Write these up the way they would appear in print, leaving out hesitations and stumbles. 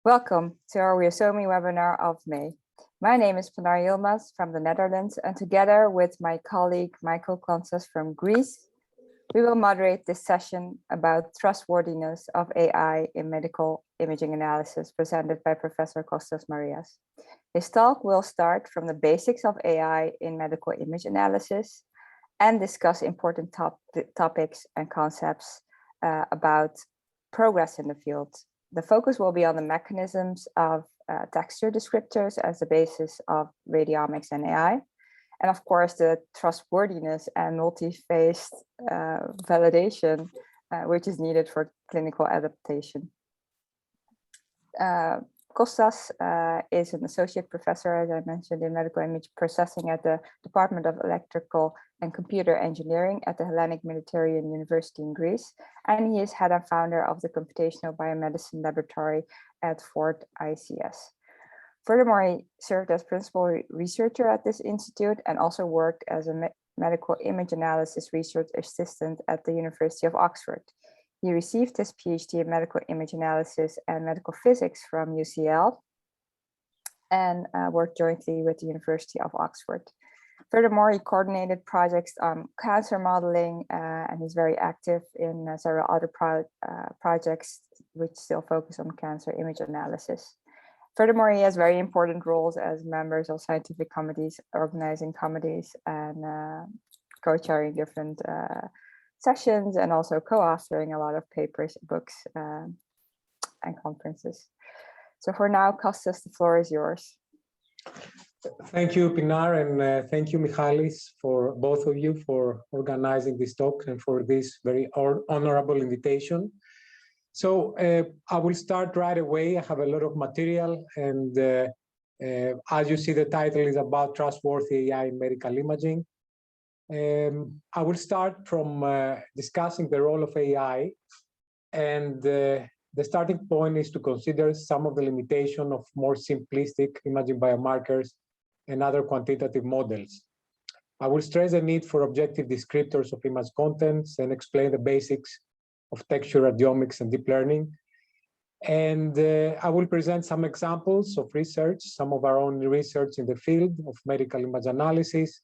Welcome to our Riosomi webinar of May. My name is Pinar Yilmaz from the Netherlands, and together with my colleague Michael Kostas from Greece, we will moderate this session about trustworthiness of AI in medical imaging analysis presented by Professor Kostas Marias. His talk will start from the basics of AI in medical image analysis and discuss important topics and concepts about progress in the field. The focus will be on the mechanisms of texture descriptors as the basis of radiomics and AI. And of course, the trustworthiness and multi-phased validation, which is needed for clinical adaptation. Kostas is an associate professor, as I mentioned, in medical image processing at the Department of Electrical and Computer Engineering at the Hellenic Mediterranean University in Greece. And he is head and founder of the Computational Biomedicine Laboratory at Ford ICS. Furthermore, he served as principal researcher at this institute and also worked as a medical image analysis research assistant at the University of Oxford. He received his PhD in medical image analysis and medical physics from UCL and worked jointly with the University of Oxford. Furthermore, he coordinated projects on cancer modeling and he's very active in several other projects which still focus on cancer image analysis. Furthermore, he has very important roles as members of scientific committees, organizing committees, and co-chairing different sessions, and also co-authoring a lot of papers, books, and conferences. So for now, Kostas, the floor is yours. Thank you, Pinar, and thank you, Michalis, for both of you for organizing this talk and for this very honorable invitation. So I will start right away. I have a lot of material, and as you see, the title is about trustworthy AI in medical imaging. I will start from discussing the role of AI, and the starting point is to consider some of the limitation of more simplistic imaging biomarkers and other quantitative models. I will stress the need for objective descriptors of image contents and explain the basics of texture radiomics and deep learning. And I will present some examples of research, some of our own research in the field of medical image analysis.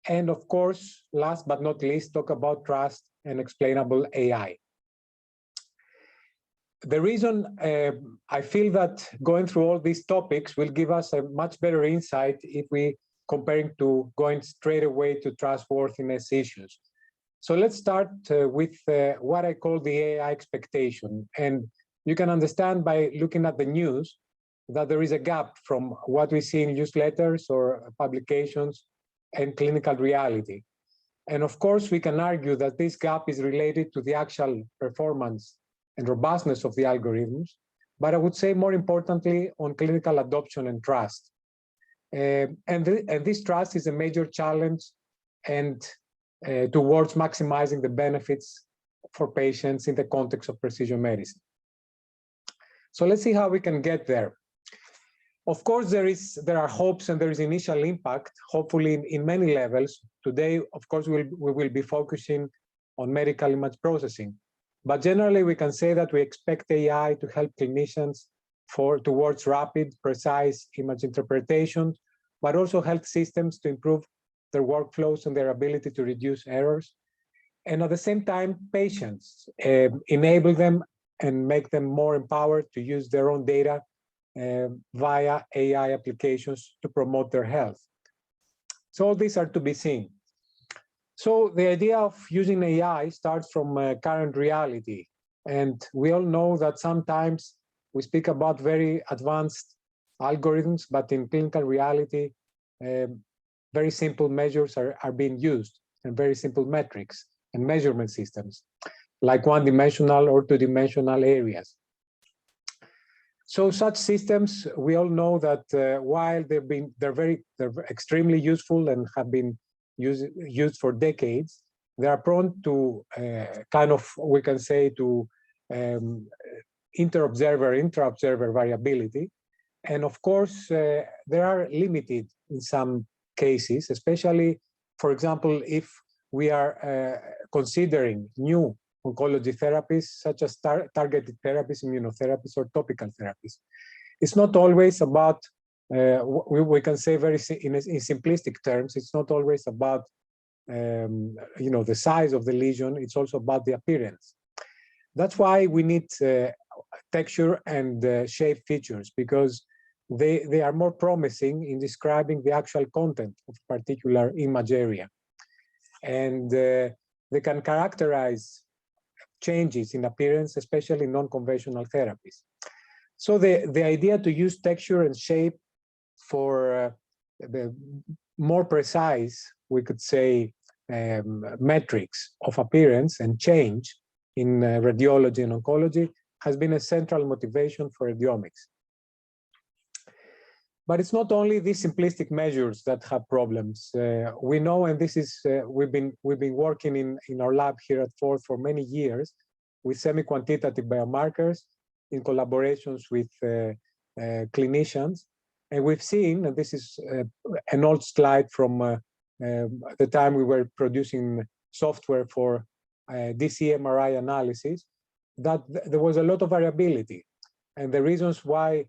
And of course, last but not least, talk about trust and explainable AI. The reason I feel that going through all these topics will give us a much better insight if we comparing to going straight away to trustworthiness issues. So let's start with what I call the AI expectation. And you can understand by looking at the news that there is a gap from what we see in newsletters or publications and clinical reality. And of course, we can argue that this gap is related to the actual performance and robustness of the algorithms, but I would say more importantly on clinical adoption and trust. And this trust is a major challenge and towards maximizing the benefits for patients in the context of precision medicine. So let's see how we can get there. Of course, there are hopes and there is initial impact, hopefully in many levels. Today, of course, we will be focusing on medical image processing. But generally, we can say that we expect AI to help clinicians towards rapid, precise image interpretation, but also health systems to improve their workflows and their ability to reduce errors. And at the same time, patients, enable them and make them more empowered to use their own data via AI applications to promote their health. So all these are to be seen. So the idea of using AI starts from current reality. And we all know that sometimes we speak about very advanced algorithms, but in clinical reality, very simple measures are being used and very simple metrics and measurement systems, like one-dimensional or two-dimensional areas. So such systems, we all know that while they're extremely useful and have been used for decades, they are prone to we can say to intra-observer variability. And of course, they are limited in some cases, especially, for example, if we are considering new oncology therapies, such as targeted therapies, immunotherapies, or topical therapies. It's not always about, we can say in simplistic terms, it's not always about the size of the lesion, it's also about the appearance. That's why we need texture and shape features, because they are more promising in describing the actual content of a particular image area. And they can characterize changes in appearance, especially in non-conventional therapies. So the idea to use texture and shape for the more precise, we could say, metrics of appearance and change in radiology and oncology has been a central motivation for radiomics. But it's not only these simplistic measures that have problems. We know, and this is we've been working in our lab here at Ford for many years with semi-quantitative biomarkers in collaborations with clinicians, and we've seen, and this is an old slide from the time we were producing software for DC-MRI analysis, that there was a lot of variability, and the reasons why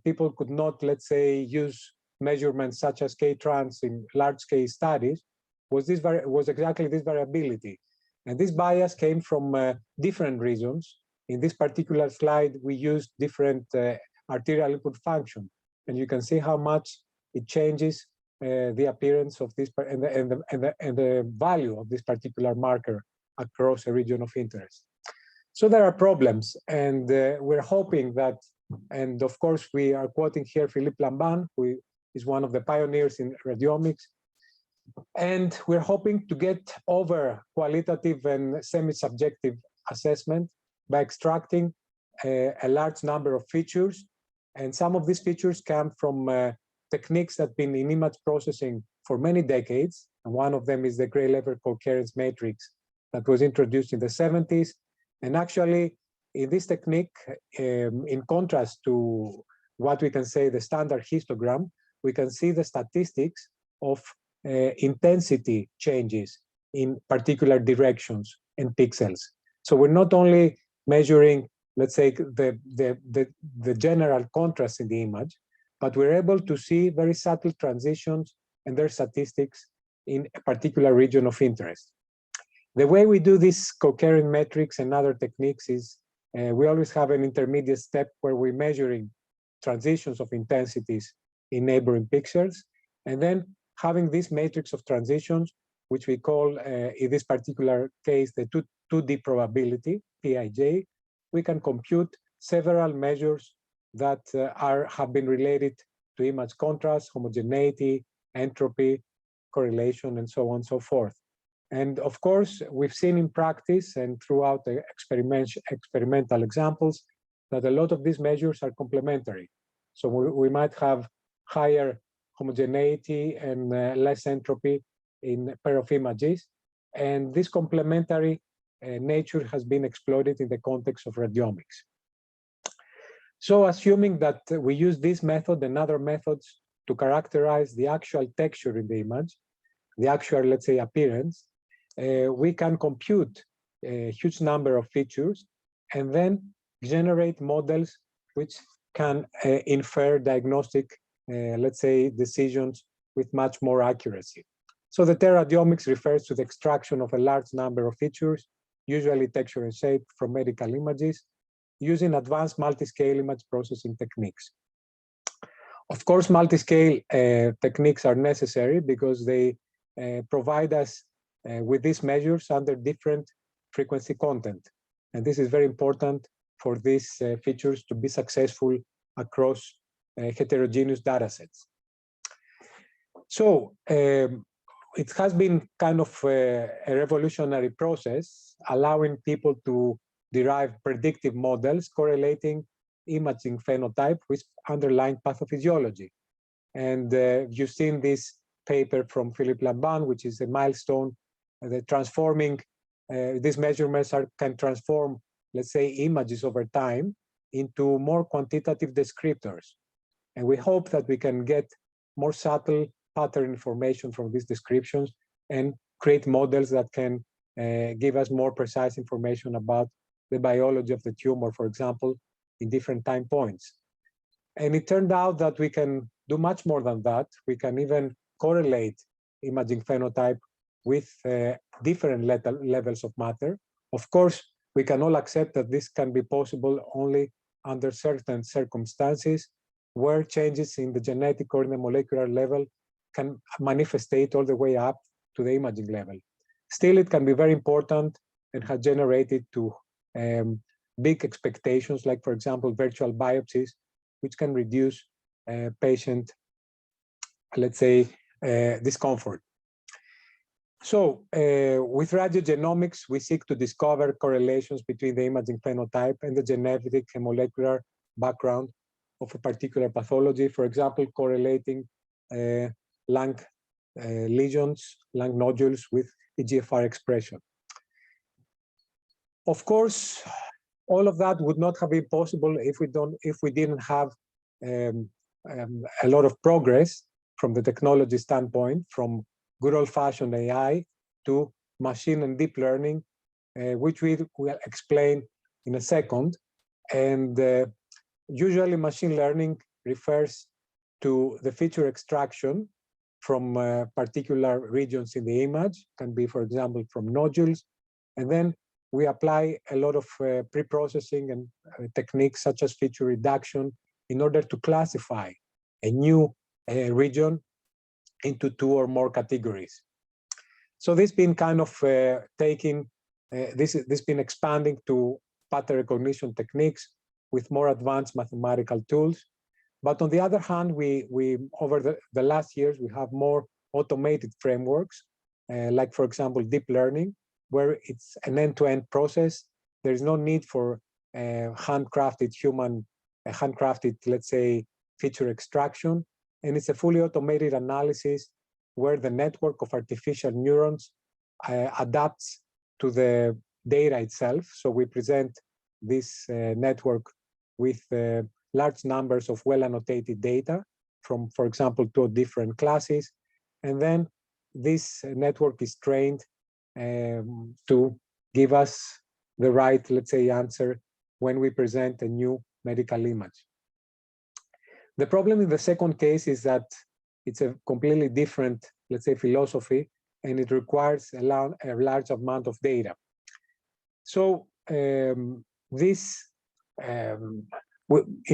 people could not, let's say, use measurements such as K-trans in large-scale studies was exactly this variability. And this bias came from different reasons. In this particular slide, we used different arterial input function, and you can see how much it changes the appearance of this and the value of this particular marker across a region of interest. So there are problems, and we're hoping that. And of course, we are quoting here Philippe Lamban, who is one of the pioneers in radiomics. And we're hoping to get over qualitative and semi-subjective assessment by extracting a large number of features. And some of these features come from techniques that have been in image processing for many decades. And one of them is the gray-level coherence matrix that was introduced in the 70s. And actually, in this technique, in contrast to what we can say the standard histogram, we can see the statistics of intensity changes in particular directions and pixels. So we're not only measuring, let's say, the general contrast in the image, but we're able to see very subtle transitions and their statistics in a particular region of interest. The way we do this coherent metrics and other techniques is we always have an intermediate step where we're measuring transitions of intensities in neighboring pixels, and then having this matrix of transitions, which we call, in this particular case, the 2D probability, PIJ, we can compute several measures that have been related to image contrast, homogeneity, entropy, correlation, and so on and so forth. And of course, we've seen in practice and throughout the experimental examples that a lot of these measures are complementary. So we might have higher homogeneity and less entropy in a pair of images. And this complementary nature has been exploited in the context of radiomics. So assuming that we use this method and other methods to characterize the actual texture in the image, the actual, let's say, appearance, we can compute a huge number of features and then generate models which can infer diagnostic, let's say, decisions with much more accuracy. So the radiomics refers to the extraction of a large number of features, usually texture and shape, from medical images, using advanced multi-scale image processing techniques. Of course, multi-scale techniques are necessary because they provide us with these measures under different frequency content. And this is very important for these features to be successful across heterogeneous data sets. So it has been kind of a revolutionary process, allowing people to derive predictive models correlating imaging phenotype with underlying pathophysiology. And you've seen this paper from Philippe Lamban, which is a milestone. The transforming these measurements can transform, let's say, images over time into more quantitative descriptors. And we hope that we can get more subtle pattern information from these descriptions and create models that can give us more precise information about the biology of the tumor, for example, in different time points. And it turned out that we can do much more than that. We can even correlate imaging phenotype with different levels of matter. Of course, we can all accept that this can be possible only under certain circumstances where changes in the genetic or in the molecular level can manifestate all the way up to the imaging level. Still, it can be very important and has generated to big expectations, like, for example, virtual biopsies, which can reduce patient, let's say, discomfort. So with radiogenomics, we seek to discover correlations between the imaging phenotype and the genetic and molecular background of a particular pathology. For example, correlating lung lesions, lung nodules with EGFR expression. Of course, all of that would not have been possible if we didn't have a lot of progress from the technology standpoint, from good old-fashioned AI to machine and deep learning, which we will explain in a second. And usually machine learning refers to the feature extraction from particular regions in the image, can be, for example, from nodules. And then we apply a lot of pre-processing and techniques such as feature reduction in order to classify a new region into two or more categories. So this been kind of this been expanding to pattern recognition techniques with more advanced mathematical tools. But on the other hand, we over the last years, we have more automated frameworks, like, for example, deep learning, where it's an end-to-end process. There is no need for handcrafted, let's say, feature extraction. And it's a fully automated analysis where the network of artificial neurons adapts to the data itself. So we present this network with large numbers of well-annotated data from, for example, 2 different classes. And then this network is trained to give us the right, let's say, answer when we present a new medical image. The problem in the second case is that it's a completely different, let's say, philosophy, and it requires a large amount of data. So in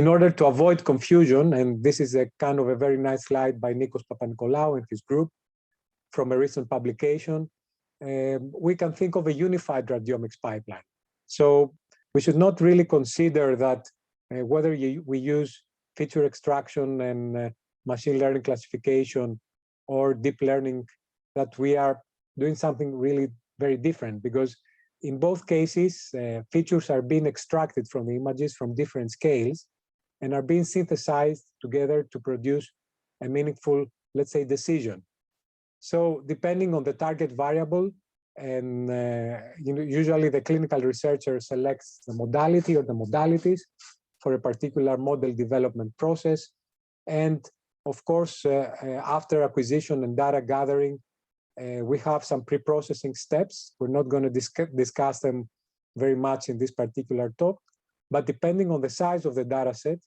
order to avoid confusion, and this is a kind of a very nice slide by Nikos Papanikolaou and his group from a recent publication, we can think of a unified radiomics pipeline. So we should not really consider that whether we use feature extraction and machine learning classification or deep learning, that we are doing something really very different, because in both cases, features are being extracted from the images from different scales and are being synthesized together to produce a meaningful, let's say, decision. So depending on the target variable, and usually the clinical researcher selects the modality or the modalities for a particular model development process. And of course, after acquisition and data gathering, we have some pre-processing steps. We're not going to discuss them very much in this particular talk, but depending on the size of the data set,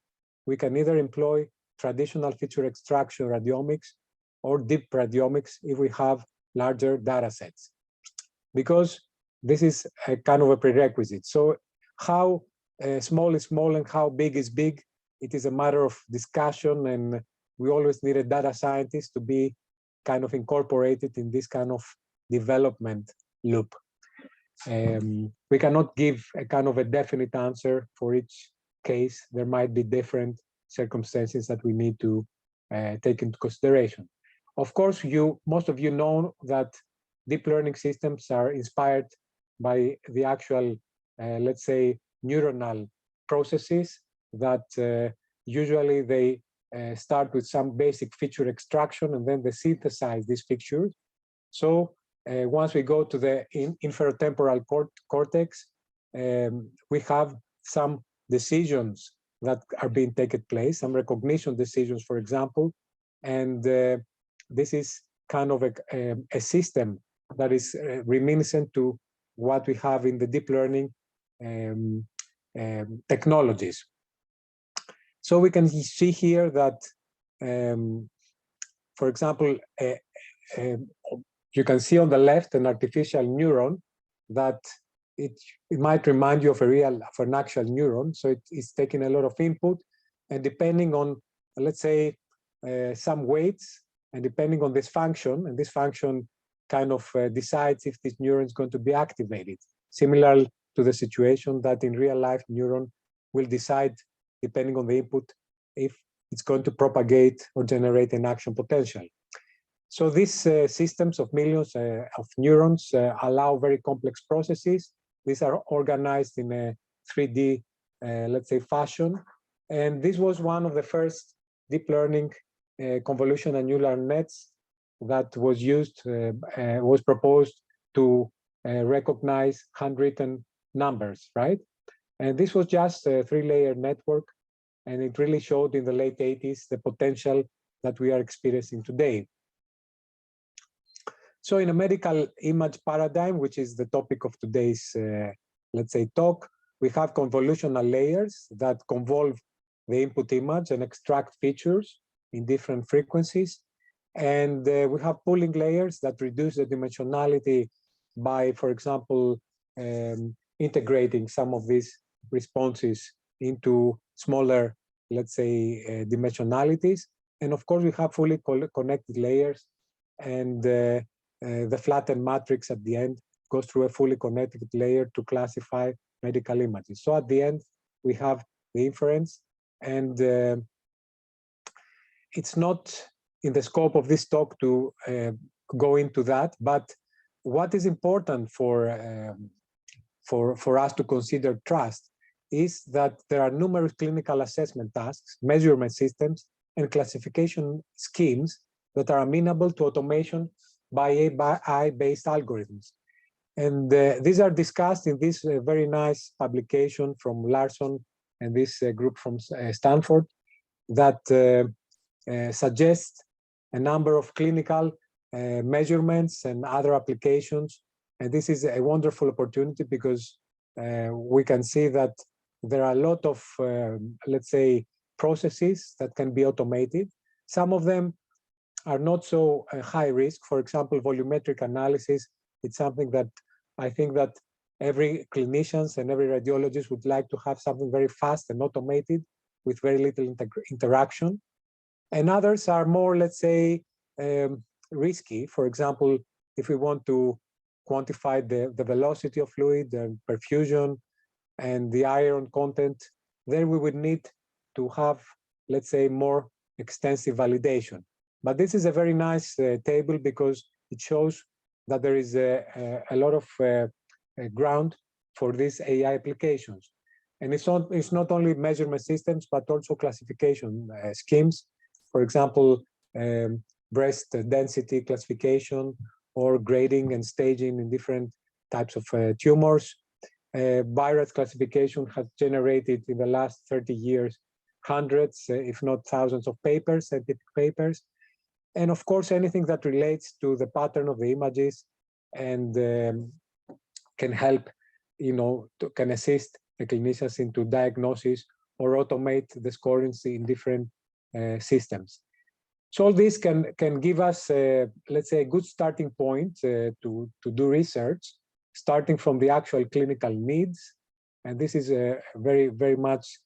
we can either employ traditional feature extraction radiomics or deep radiomics if we have larger data sets, because this is a kind of a prerequisite. So how small is small and how big is big, it is a matter of discussion, and we always need a data scientist to be kind of incorporated in this kind of development loop. We cannot give a kind of a definite answer for each case. There might be different circumstances that we need to take into consideration. Of course, most of you know that deep learning systems are inspired by the actual, let's say, neuronal processes that usually they start with some basic feature extraction, and then they synthesize these features. So once we go to the inferotemporal cortex, we have some decisions that are being taken place, some recognition decisions, for example, and this is kind of a system that is reminiscent to what we have in the deep learning technologies. So we can see here that, for example, you can see on the left an artificial neuron that it might remind you of an actual neuron. So it's taking a lot of input, and depending on, let's say, some weights, and depending on this function, and this function kind of decides if this neuron is going to be activated, similar to the situation that in real life neuron will decide, depending on the input, if it's going to propagate or generate an action potential. So these systems of millions of neurons allow very complex processes. These are organized in a 3D, let's say, fashion. And this was one of the first deep learning convolutional neural nets that was used, was proposed to recognize handwritten numbers, right? And this was just a 3-layer network, and it really showed in the late 80s the potential that we are experiencing today. So in a medical image paradigm, which is the topic of today's, let's say, talk, we have convolutional layers that convolve the input image and extract features in different frequencies. And we have pooling layers that reduce the dimensionality by, for example, integrating some of these responses into smaller, let's say, dimensionalities. And of course, we have fully connected layers, and the flattened matrix at the end goes through a fully connected layer to classify medical images. So at the end, we have the inference, and it's not in the scope of this talk to go into that, but what is important for us to consider trust is that there are numerous clinical assessment tasks, measurement systems, and classification schemes that are amenable to automation by AI-based algorithms. And these are discussed in this very nice publication from Larson and this group from Stanford that suggests a number of clinical measurements and other applications. And this is a wonderful opportunity because we can see that there are a lot of, let's say, processes that can be automated. Some of them are not so high risk. For example, volumetric analysis, it's something that I think that every clinicians and every radiologist would like to have something very fast and automated with very little interaction. And others are more, let's say, risky. For example, if we want to quantify the velocity of fluid, the perfusion, and the iron content, then we would need to have, let's say, more extensive validation. But this is a very nice table because it shows that there is a lot of ground for these AI applications. And it's not only measurement systems, but also classification schemes. For example, breast density classification or grading and staging in different types of tumors. Virus classification has generated in the last 30 years hundreds, if not thousands of papers, scientific papers. And of course, anything that relates to the pattern of the images and can help, can assist the clinicians into diagnosis or automate the scoring in different systems. So all this can give us, let's say, a good starting point to do research, starting from the actual clinical needs. And this is very, very much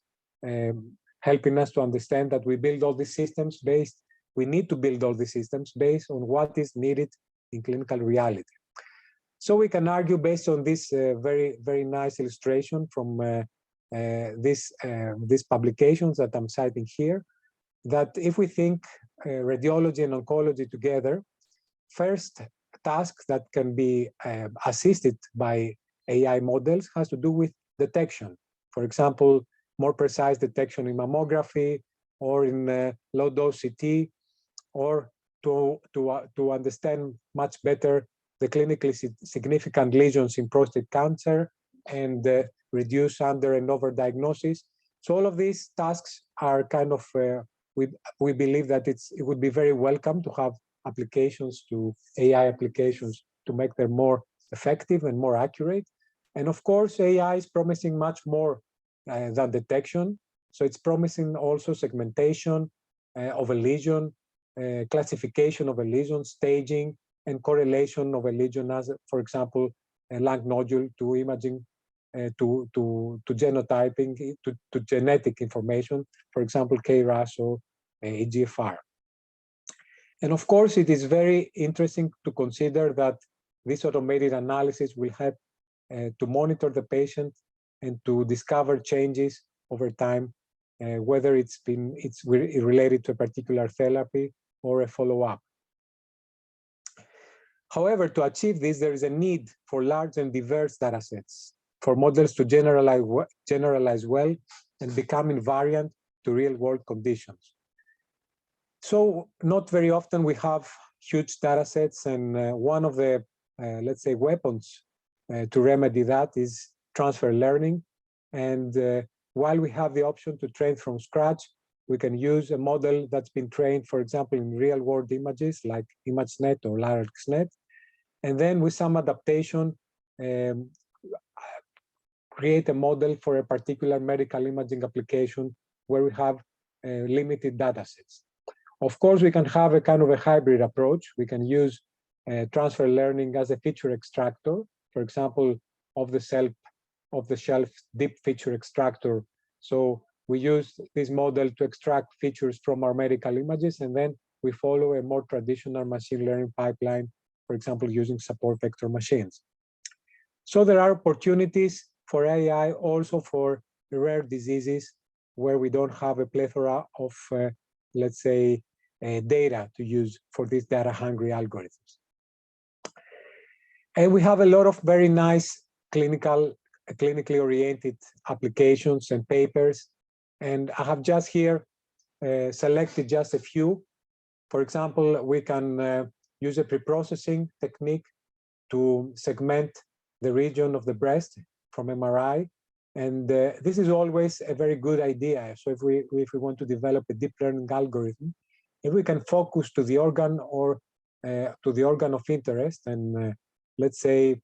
helping us to understand that we build all these systems we need to build all these systems based on what is needed in clinical reality. So we can argue based on this very, very nice illustration from these publications that I'm citing here, that if we think radiology and oncology together, first task that can be assisted by AI models has to do with detection. For example, more precise detection in mammography or in low-dose CT, or to understand much better the clinically significant lesions in prostate cancer and reduce under and over diagnosis. So all of these tasks are kind of, we believe that it would be very welcome to have applications to AI applications to make them more effective and more accurate. And of course, AI is promising much more than detection. So it's promising also segmentation of a lesion, classification of a lesion, staging, and correlation of a lesion as, for example, a lung nodule to imaging, to genotyping, to genetic information, for example, KRAS or EGFR. And of course, it is very interesting to consider that this automated analysis will help to monitor the patient and to discover changes over time, whether it's related to a particular therapy or a follow-up. However, to achieve this, there is a need for large and diverse data sets, for models to generalize well and become invariant to real-world conditions. So not very often we have huge data sets, and one of the, let's say, weapons to remedy that is transfer learning. And while we have the option to train from scratch, we can use a model that's been trained, for example, in real-world images like ImageNet or LarixNet, and then with some adaptation, create a model for a particular medical imaging application where we have limited data sets. Of course, we can have a kind of a hybrid approach. We can use transfer learning as a feature extractor, for example, off-the-shelf deep feature extractor. So we use this model to extract features from our medical images, and then we follow a more traditional machine learning pipeline, for example, using support vector machines. So there are opportunities for AI also for rare diseases where we don't have a plethora of, let's say, data to use for these data-hungry algorithms. And we have a lot of very nice clinically oriented applications and papers. And I have just here selected just a few. For example, we can use a preprocessing technique to segment the region of the breast from MRI. And this is always a very good idea. So if we want to develop a deep learning algorithm, if we can focus to the organ or to the organ of interest and let's say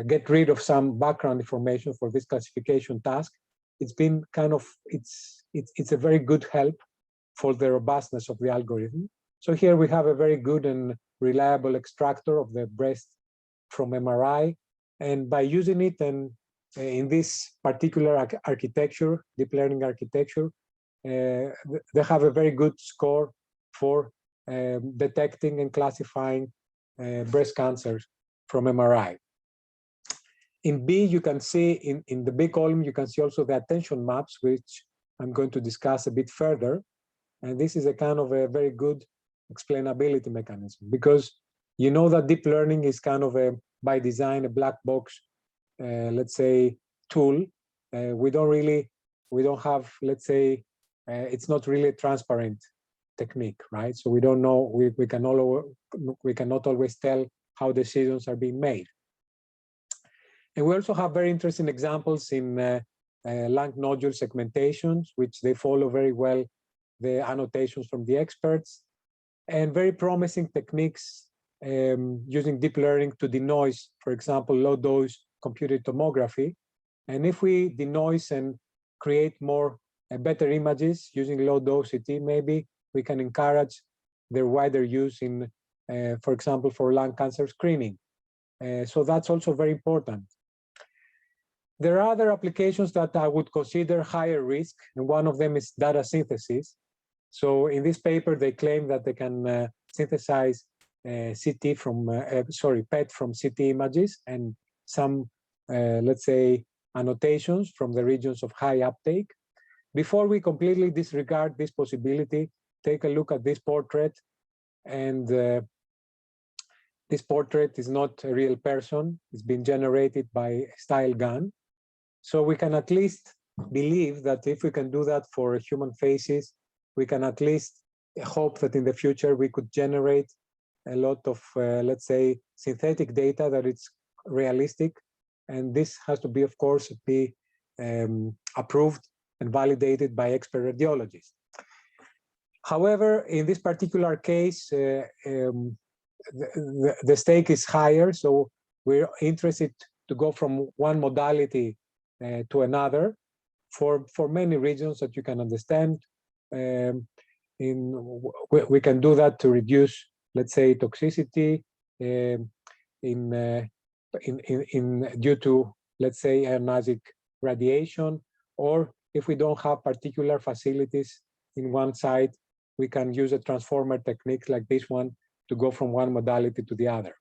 get rid of some background information for this classification task, it's been kind of, it's a very good help for the robustness of the algorithm. So here we have a very good and reliable extractor of the breast from MRI. And by using it and in this particular architecture, deep learning architecture, they have a very good score for detecting and classifying breast cancers from MRI. In B, you can see in the big column, you can see also the attention maps, which I'm going to discuss a bit further. And this is a kind of a very good explainability mechanism, because you know that deep learning is kind of a, by design, a black box, let's say, tool. We don't have, let's say, it's not really a transparent technique, right? So we don't know, we cannot always tell how decisions are being made. And we also have very interesting examples in lung nodule segmentations, which they follow very well the annotations from the experts, and very promising techniques using deep learning to denoise, for example, low-dose computed tomography. And if we denoise and create more better images using low-dose CT, maybe we can encourage their wider use in, for example, for lung cancer screening. So that's also very important. There are other applications that I would consider higher risk, and one of them is data synthesis. So in this paper, they claim that they can synthesize CT from, PET from CT images and some, let's say, annotations from the regions of high uptake. Before we completely disregard this possibility, take a look at this portrait. And this portrait is not a real person. It's been generated by a style gun. So we can at least believe that if we can do that for human faces, we can at least hope that in the future we could generate a lot of, let's say, synthetic data that it's realistic. And this has to be, of course, be approved and validated by expert radiologists. However, in this particular case, the stake is higher, so we're interested to go from one modality to another for many reasons that you can understand. We can do that to reduce, let's say, toxicity due to, let's say, ionizing radiation, or if we don't have particular facilities in one site, we can use a transformer technique like this one to go from one modality to the other.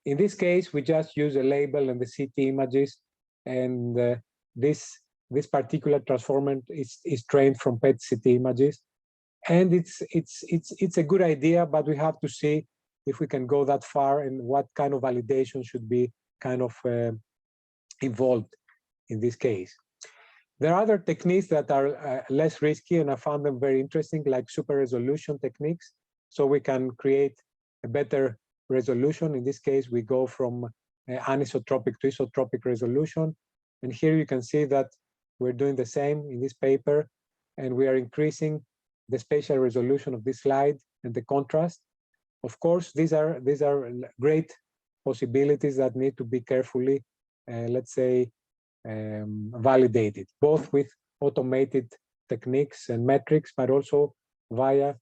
In this case, we just use a label and the CT images, and this particular transformer is trained from PET-CT images, and it's a good idea, but we have to see if we can go that far and what kind of validation should be kind of involved in this case. There are other techniques that are less risky, and I found them very interesting, like super resolution techniques. So we can create a better resolution. In this case, we go from anisotropic to isotropic resolution. And here you can see that we're doing the same in this paper, and we are increasing the spatial resolution of this slide and the contrast. Of course, these are great possibilities that need to be carefully, let's say, validated, both with automated techniques and metrics, but also via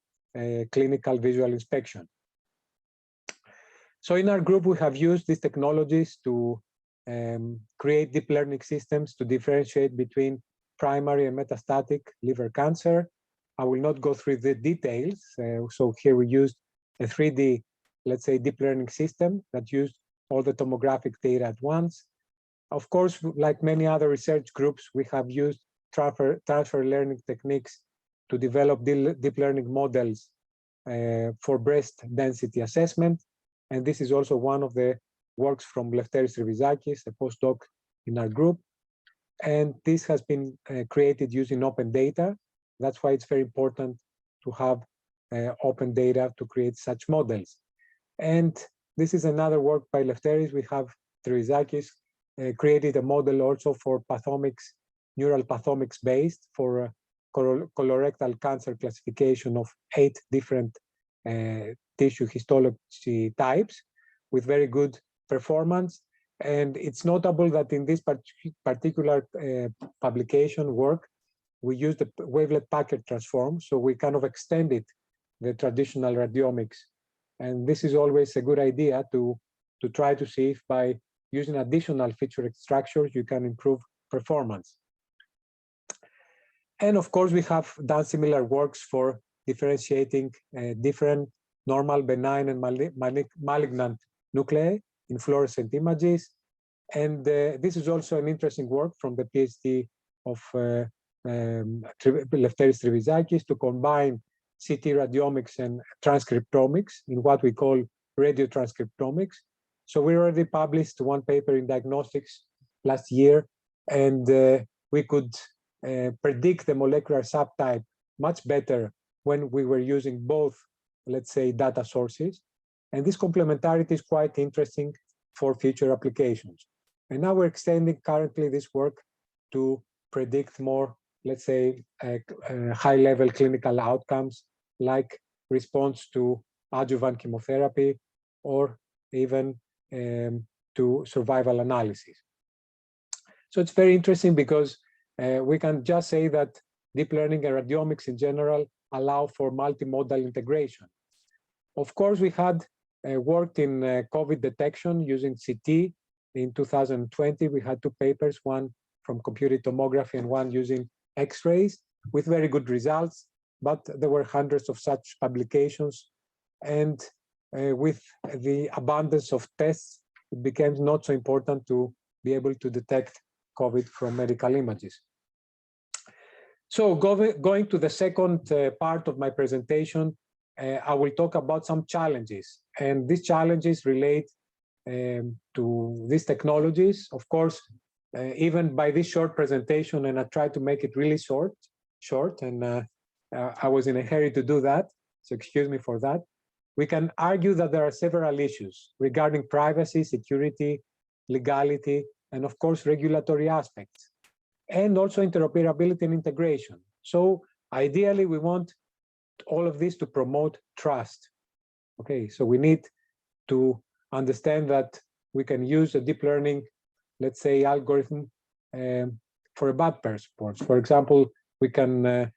clinical visual inspection. So in our group, we have used these technologies to create deep learning systems to differentiate between primary and metastatic liver cancer. I will not go through the details. So here we used a 3D, let's say, deep learning system that used all the tomographic data at once. Of course, like many other research groups, we have used transfer learning techniques to develop deep learning models for breast density assessment. And this is also one of the works from Lefteris Revizakis, a postdoc in our group. And this has been created using open data. That's why it's very important to have open data to create such models. And this is another work by Lefteris. We have Revizakis created a model also for pathomics, neural pathomics based for colorectal cancer classification of 8 different tissue histology types with very good performance. And it's notable that in this particular publication work, we used the wavelet packet transform, so we kind of extended the traditional radiomics. And this is always a good idea to try to see if by using additional feature extractors, you can improve performance. And of course, we have done similar works for differentiating different normal, benign, and malignant nuclei in fluorescent images. And this is also an interesting work from the PhD of Lefteris Revizakis to combine CT radiomics and transcriptomics in what we call radiotranscriptomics. So we already published one paper in Diagnostics last year, and we could predict the molecular subtype much better when we were using both, let's say, data sources. And this complementarity is quite interesting for future applications. And now we're extending currently this work to predict more, let's say, high-level clinical outcomes like response to adjuvant chemotherapy or even to survival analysis. So it's very interesting because we can just say that deep learning and radiomics in general allow for multimodal integration. Of course, we had worked in COVID detection using CT. In 2020, we had 2 papers, one from computed tomography and one using X-rays with very good results, but there were hundreds of such publications. And with the abundance of tests, it became not so important to be able to detect COVID from medical images. So going to the second part of my presentation, I will talk about some challenges. And these challenges relate to these technologies. Of course, even by this short presentation, and I tried to make it really short, and I was in a hurry to do that, so excuse me for that. We can argue that there are several issues regarding privacy, security, legality, and of course, regulatory aspects, and also interoperability and integration. So ideally, we want all of this to promote trust. Okay, so we need to understand that we can use a deep learning, let's say, algorithm for a bad purpose. For example, we can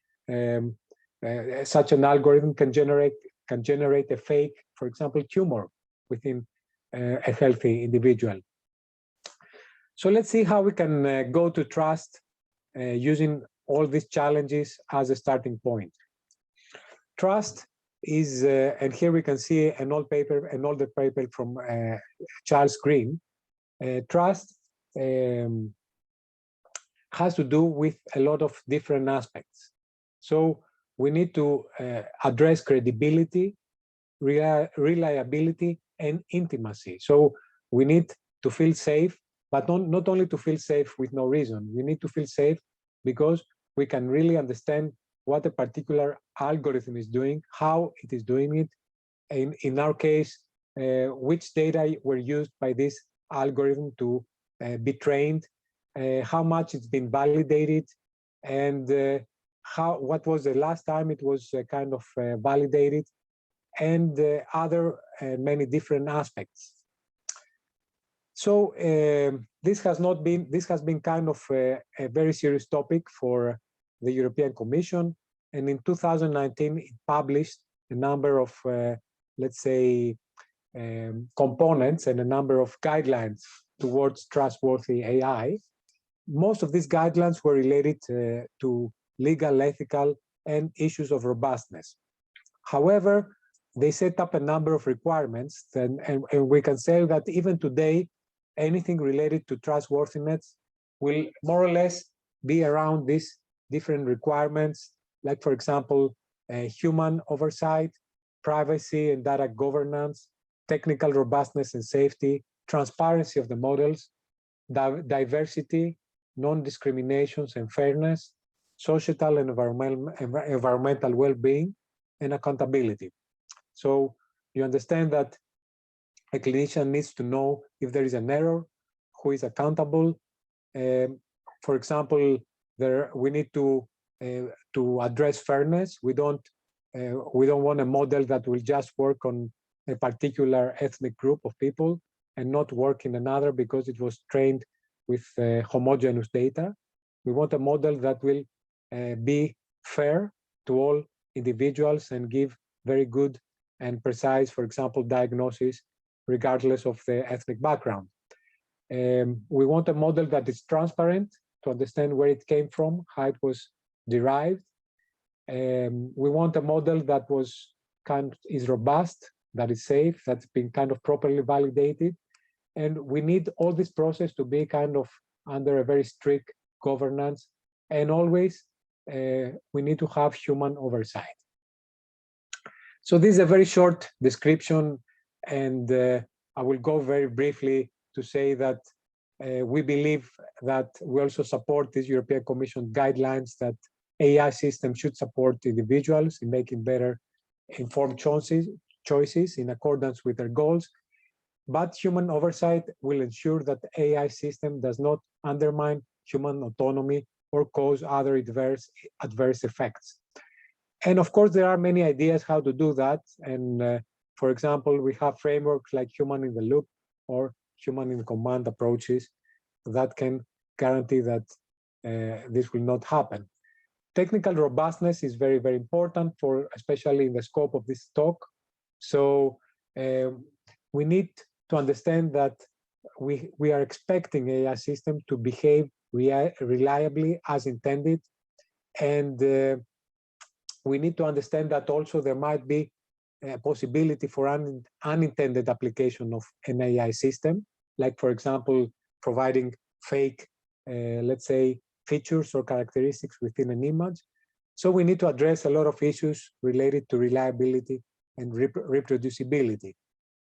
such an algorithm can generate a fake, for example, tumor within a healthy individual. So let's see how we can go to trust using all these challenges as a starting point. Trust is, and here we can see an older paper from Charles Green. Trust has to do with a lot of different aspects. So we need to address credibility, reliability, and intimacy. So we need to feel safe, but not only to feel safe with no reason. We need to feel safe because we can really understand what a particular algorithm is doing, how it is doing it, in our case, which data were used by this algorithm to be trained, how much it's been validated, and what was the last time it was kind of validated, and other many different aspects. So this has been kind of a very serious topic for the European Commission, and in 2019 it published a number of let's say components and a number of guidelines towards trustworthy AI. Most of these guidelines were related to legal, ethical, and issues of robustness. However, they set up a number of requirements, and we can say that even today, anything related to trustworthiness will more or less be around these different requirements, like, for example, human oversight, privacy and data governance, technical robustness and safety, transparency of the models, diversity, non-discriminations and fairness, societal and environmental well-being, and accountability. So you understand that a clinician needs to know if there is an error, who is accountable. For example, we need to address fairness. We don't want a model that will just work on a particular ethnic group of people and not work in another because it was trained with homogeneous data. We want a model that will be fair to all individuals and give very good and precise, for example, diagnosis regardless of the ethnic background. We want a model that is transparent to understand where it came from, how it was derived. We want a model that is robust, that is safe, that's been kind of properly validated. And we need all this process to be kind of under a very strict governance. And always we need to have human oversight. So this is a very short description, and I will go very briefly to say that we believe that we also support these European Commission guidelines that AI systems should support individuals in making better informed choices in accordance with their goals. But human oversight will ensure that the AI system does not undermine human autonomy or cause other adverse effects. And of course, there are many ideas how to do that. And for example, we have frameworks like human in the loop or human in command approaches that can guarantee that this will not happen. Technical robustness is very, very important, especially in the scope of this talk. So we need to understand that we are expecting AI system to behave reliably as intended. And we need to understand that also there might be a possibility for unintended application of an AI system, like, for example, providing fake, let's say, features or characteristics within an image. So we need to address a lot of issues related to reliability and reproducibility.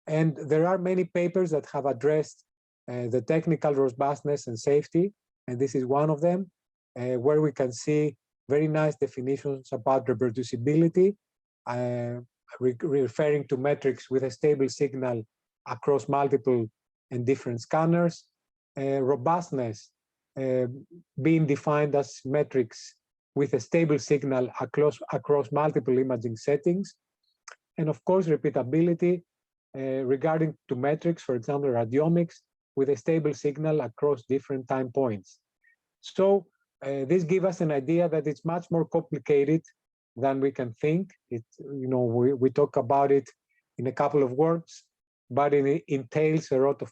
And there are many papers that have addressed the technical robustness and safety, and this is one of them, where we can see very nice definitions about reproducibility, referring to metrics with a stable signal across multiple and different scanners, robustness being defined as metrics with a stable signal across multiple imaging settings, and of course repeatability regarding to metrics, for example, radiomics, with a stable signal across different time points. So this gives us an idea that it's much more complicated than we can think. We talk about it in a couple of words, but it entails a lot of,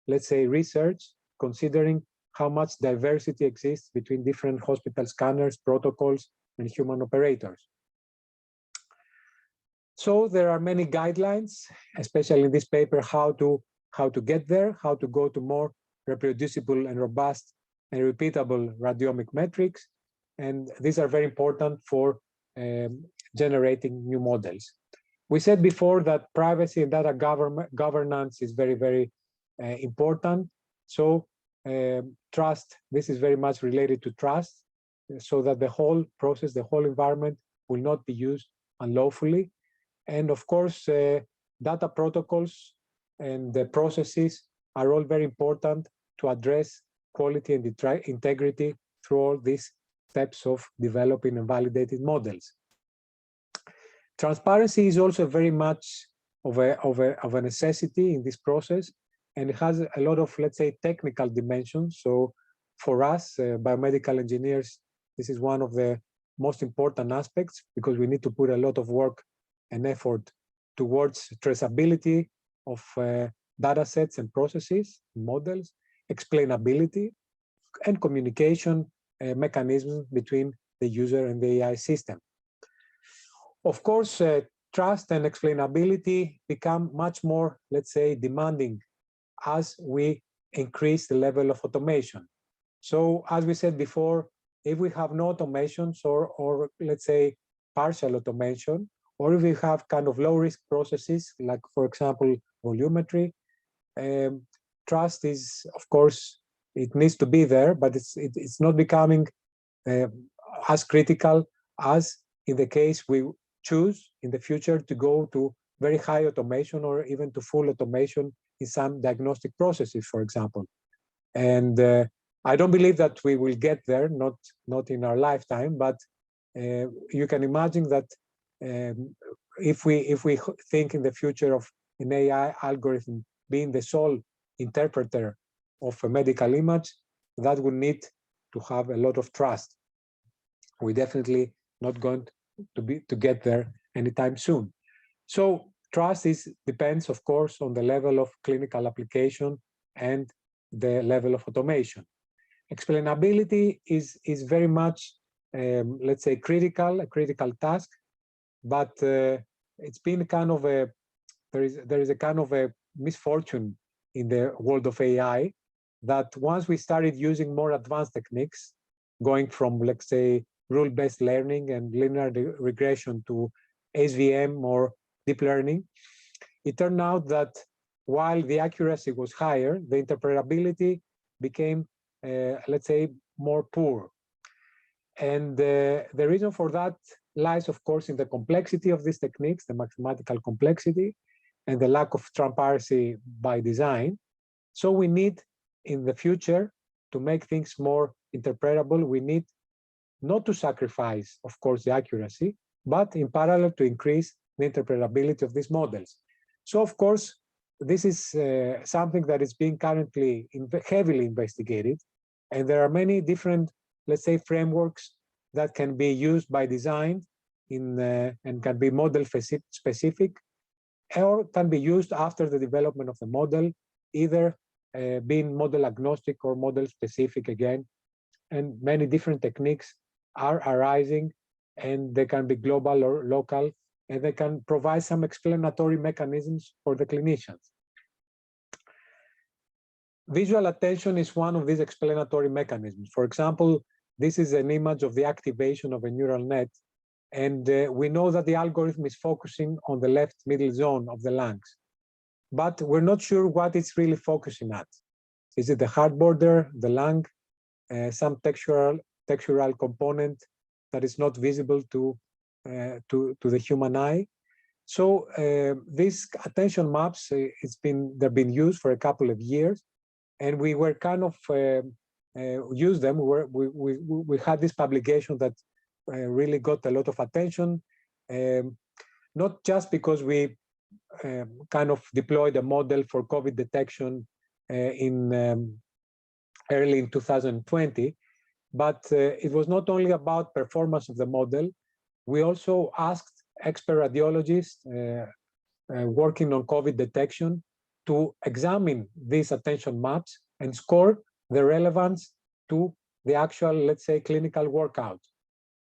let's say, research, considering how much diversity exists between different hospital scanners, protocols, and human operators. So there are many guidelines, especially in this paper, how to get there, how to go to more reproducible and robust and repeatable radiomic metrics. And these are very important for generating new models. We said before that privacy and data governance is very, very important. So trust, this is very much related to trust, so that the whole process, the whole environment will not be used unlawfully. And of course, data protocols and the processes are all very important to address quality and integrity through all these steps of developing and validating models. Transparency is also very much of a necessity in this process, and it has a lot of, let's say, technical dimensions. So for us, biomedical engineers, this is one of the most important aspects, because we need to put a lot of work and effort towards traceability of data sets and processes, models, explainability, and communication mechanisms between the user and the AI system. Of course, trust and explainability become much more, let's say, demanding as we increase the level of automation. So as we said before, if we have no automations or let's say partial automation, or if we have kind of low risk processes, like for example, volumetry, trust is, of course, it needs to be there, but it's not becoming as critical as in the case we choose in the future to go to very high automation or even to full automation in some diagnostic processes, for example. And I don't believe that we will get there, not in our lifetime, but you can imagine that if we think in the future of an AI algorithm being the sole interpreter of a medical image, that would need to have a lot of trust. We're definitely not going to get there anytime soon. So trust depends, of course, on the level of clinical application and the level of automation. Explainability is very much, let's say, a critical task, but it's been kind of there is a kind of a misfortune in the world of AI, that once we started using more advanced techniques, going from, let's say, rule-based learning and linear regression to SVM or deep learning, it turned out that while the accuracy was higher, the interpretability became, let's say, more poor. And the reason for that lies, of course, in the complexity of these techniques, the mathematical complexity, and the lack of transparency by design. So we need, in the future, to make things more interpretable, we need not to sacrifice, of course, the accuracy, but in parallel to increase the interpretability of these models. So, of course, this is something that is being currently heavily investigated, and there are many different, let's say, frameworks that can be used by design and can be model specific, or can be used after the development of the model, either being model agnostic or model specific again. And many different techniques are arising, and they can be global or local, and they can provide some explanatory mechanisms for the clinicians. Visual attention is one of these explanatory mechanisms. For example, this is an image of the activation of a neural net, and we know that the algorithm is focusing on the left middle zone of the lungs, but we're not sure what it's really focusing at. Is it the heart border, the lung, some textural component that is not visible to the human eye? So these attention maps, they've been used for a couple of years, and we were kind of used them. We had this publication that really got a lot of attention, not just because we kind of deployed a model for COVID detection early in 2020. But it was not only about performance of the model. We also asked expert radiologists working on COVID detection to examine these attention maps and score the relevance to the actual, let's say, clinical workout.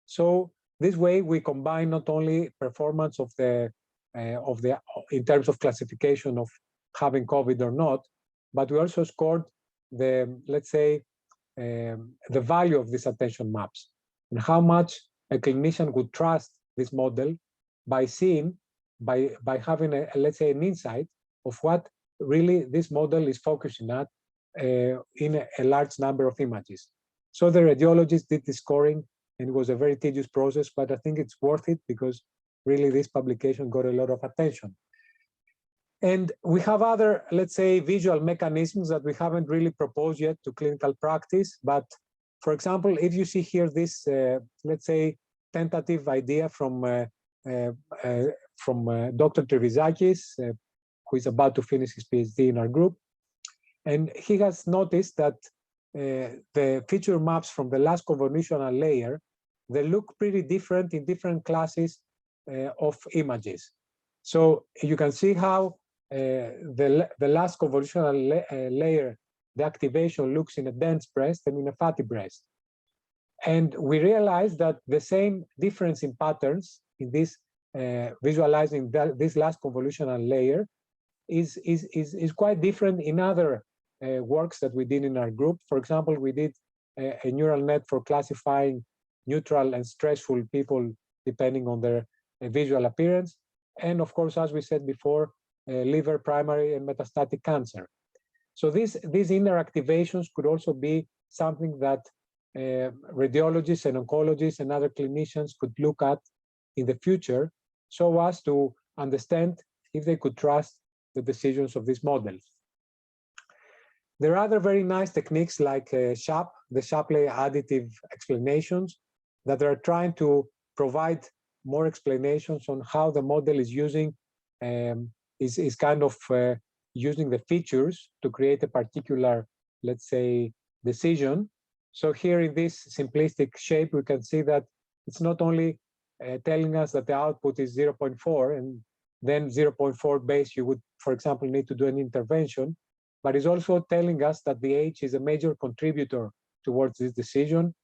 So this way we combine not only performance of the in terms of classification of having COVID or not, but we also scored the, let's say, the value of these attention maps and how much a clinician would trust this model by seeing, by having a, let's say, an insight of what really this model is focusing at in a large number of images. So the radiologists did the scoring, and it was a very tedious process, but I think it's worth it because really this publication got a lot of attention. And we have other, let's say, visual mechanisms that we haven't really proposed yet to clinical practice. But for example, if you see here this, let's say, tentative idea from Dr. Trivizakis, who is about to finish his PhD in our group. And he has noticed that the feature maps from the last convolutional layer, they look pretty different in different classes of images. So you can see how the last convolutional layer, the activation looks in a dense breast and in a fatty breast. And we realized that the same difference in patterns in this visualizing this last convolutional layer is quite different in other works that we did in our group. For example, we did a neural net for classifying neutral and stressful people depending on their visual appearance. And of course, as we said before, liver, primary, and metastatic cancer. So these inner activations could also be something that radiologists and oncologists and other clinicians could look at in the future so as to understand if they could trust the decisions of these models. There are other very nice techniques like SHAP, the Shapley additive explanations, that are trying to provide more explanations on how the model is using, is kind of using the features to create a particular, let's say, decision. So here in this simplistic shape, we can see that it's not only telling us that the output is 0.4 and then 0.4 base, you would, for example, need to do an intervention, but it's also telling us that the age is a major contributor towards this decision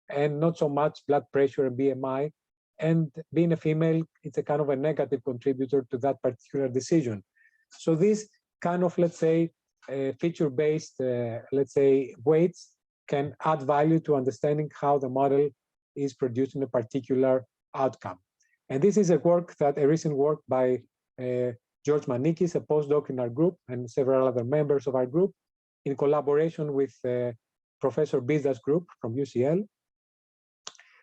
and not so much blood pressure and BMI. And being a female, it's a kind of a negative contributor to that particular decision. So these kind of, let's say, feature-based, let's say, weights can add value to understanding how the model is producing a particular outcome. And this is a recent work by George Manikis, a postdoc in our group, and several other members of our group, in collaboration with Professor Bizda's group from UCL.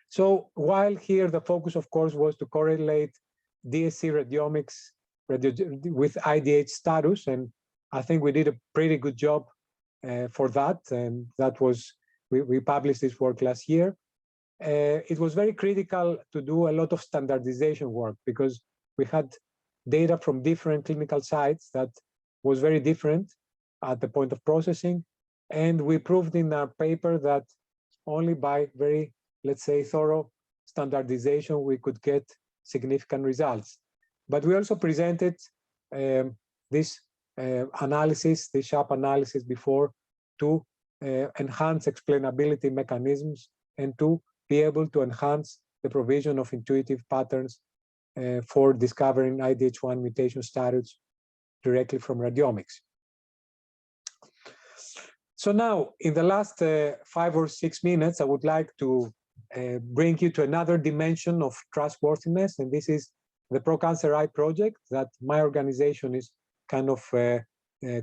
So while here the focus, of course, was to correlate DSC radiomics with IDH status, and I think we did a pretty good job for that, and that was, we published this work last year. It was very critical to do a lot of standardization work because we had data from different clinical sites that was very different at the point of processing, and we proved in our paper that only by very, let's say, thorough standardization we could get significant results. But we also presented this analysis, the SHAP analysis before, to enhance explainability mechanisms and to be able to enhance the provision of intuitive patterns for discovering IDH1 mutation status directly from radiomics. So now, in the last 5 or 6 minutes, I would like to bring you to another dimension of trustworthiness, and this is the Pro-Cancer Eye project that my organization is kind of